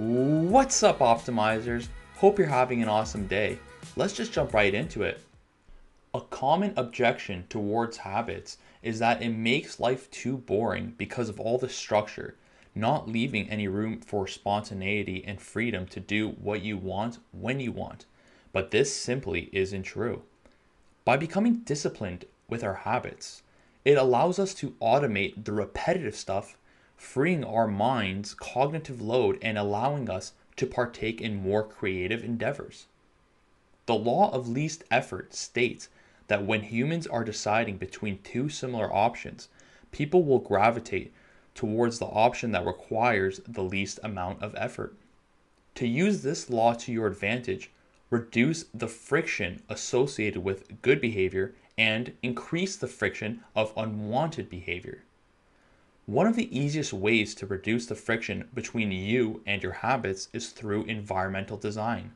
What's up, optimizers? Hope you're having an awesome day. Let's just jump right into it. A common objection towards habits is that it makes life too boring because of all the structure, not leaving any room for spontaneity and freedom to do what you want when you want. But this simply isn't true. By becoming disciplined with our habits, it allows us to automate the repetitive stuff, freeing our mind's cognitive load and allowing us to partake in more creative endeavors. The law of least effort states that when humans are deciding between two similar options, people will gravitate towards the option that requires the least amount of effort. To use this law to your advantage, reduce the friction associated with good behavior and increase the friction of unwanted behavior. One of the easiest ways to reduce the friction between you and your habits is through environmental design.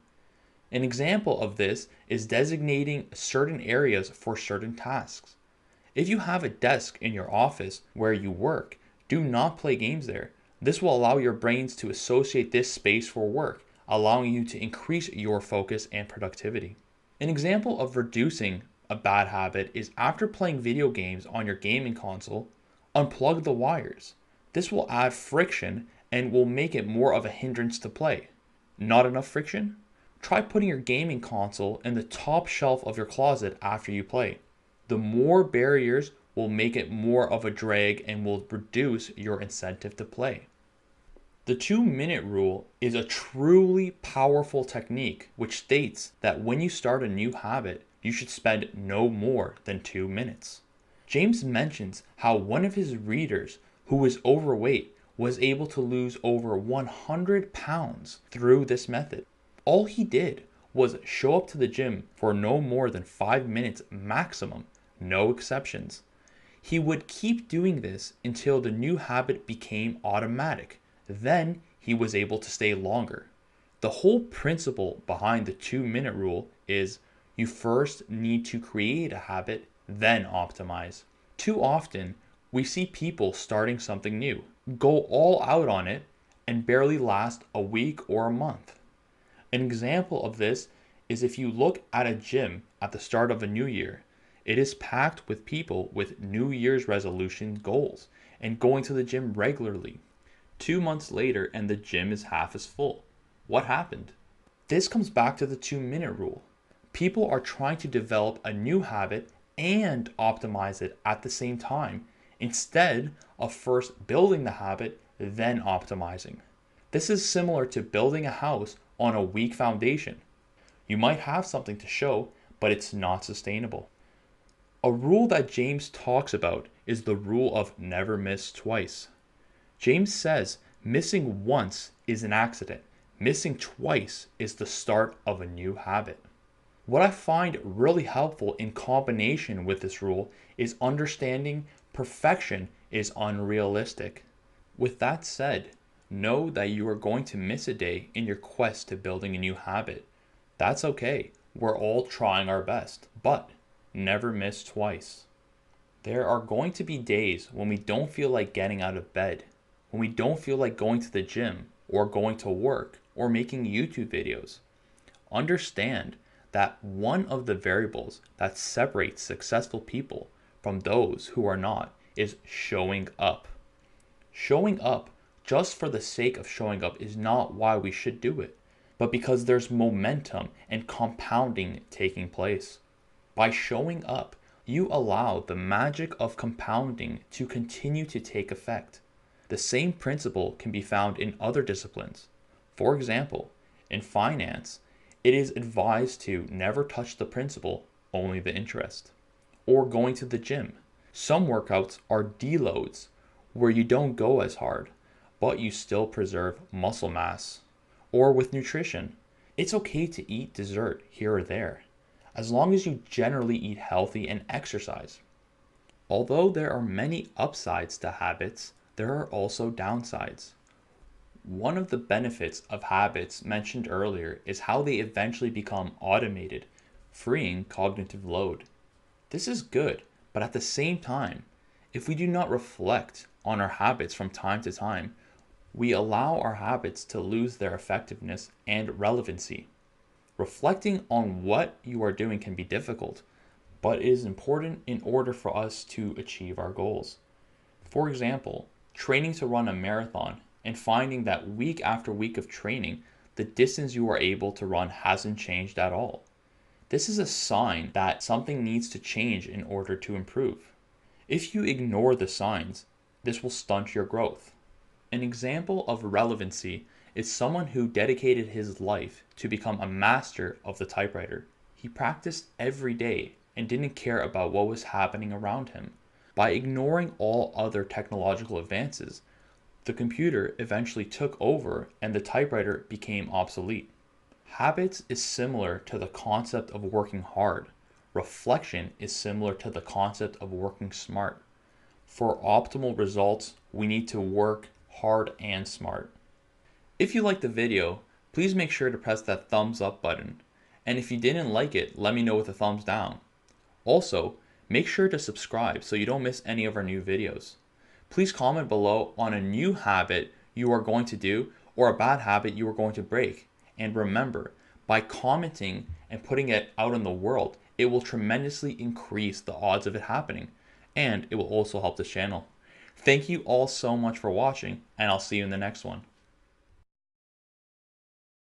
An example of this is designating certain areas for certain tasks. If you have a desk in your office where you work, do not play games there. This will allow your brains to associate this space for work, allowing you to increase your focus and productivity. An example of reducing a bad habit is after playing video games on your gaming console, unplug the wires. This will add friction and will make it more of a hindrance to play. Not enough friction? Try putting your gaming console in the top shelf of your closet after you play. The more barriers will make it more of a drag and will reduce your incentive to play. The 2-minute rule is a truly powerful technique which states that when you start a new habit, you should spend no more than 2 minutes. James mentions how one of his readers who was overweight was able to lose over 100 pounds through this method. All he did was show up to the gym for no more than 5 minutes maximum, no exceptions. He would keep doing this until the new habit became automatic. Then he was able to stay longer. The whole principle behind the 2-minute rule is you first need to create a habit, then optimize. Too often, we see people starting something new, go all out on it, and barely last a week or a month. An example of this is if you look at a gym at the start of a new year, it is packed with people with New Year's resolution goals and going to the gym regularly. 2 months later, and the gym is half as full. What happened? This comes back to the 2-minute rule. People are trying to develop a new habit and optimize it at the same time, instead of first building the habit, then optimizing. This is similar to building a house on a weak foundation. You might have something to show, but it's not sustainable. A rule that James talks about is the rule of never miss twice. James says missing once is an accident. Missing twice is the start of a new habit. What I find really helpful in combination with this rule is understanding perfection is unrealistic. With that said, know that you are going to miss a day in your quest to building a new habit. That's okay. We're all trying our best, but never miss twice. There are going to be days when we don't feel like getting out of bed, when we don't feel like going to the gym or going to work or making YouTube videos. Understand that one of the variables that separates successful people from those who are not is showing up. Showing up just for the sake of showing up is not why we should do it, but because there's momentum and compounding taking place. By showing up, you allow the magic of compounding to continue to take effect. The same principle can be found in other disciplines. For example, in finance, it is advised to never touch the principal, only the interest. Or going to the gym. Some workouts are deloads, where you don't go as hard, but you still preserve muscle mass. Or with nutrition, it's okay to eat dessert here or there, as long as you generally eat healthy and exercise. Although there are many upsides to habits, there are also downsides. One of the benefits of habits mentioned earlier is how they eventually become automated, freeing cognitive load. This is good, but at the same time, if we do not reflect on our habits from time to time, we allow our habits to lose their effectiveness and relevancy. Reflecting on what you are doing can be difficult, but it is important in order for us to achieve our goals. For example, training to run a marathon and finding that week after week of training, the distance you are able to run hasn't changed at all. This is a sign that something needs to change in order to improve. If you ignore the signs, this will stunt your growth. An example of relevancy is someone who dedicated his life to become a master of the typewriter. He practiced every day and didn't care about what was happening around him. By ignoring all other technological advances, the computer eventually took over and the typewriter became obsolete. Habits is similar to the concept of working hard. Reflection is similar to the concept of working smart. For optimal results, we need to work hard and smart. If you liked the video, please make sure to press that thumbs up button. And if you didn't like it, let me know with a thumbs down. Also, make sure to subscribe so you don't miss any of our new videos. Please comment below on a new habit you are going to do or a bad habit you are going to break. And remember, by commenting and putting it out in the world, it will tremendously increase the odds of it happening. And it will also help this channel. Thank you all so much for watching, and I'll see you in the next one.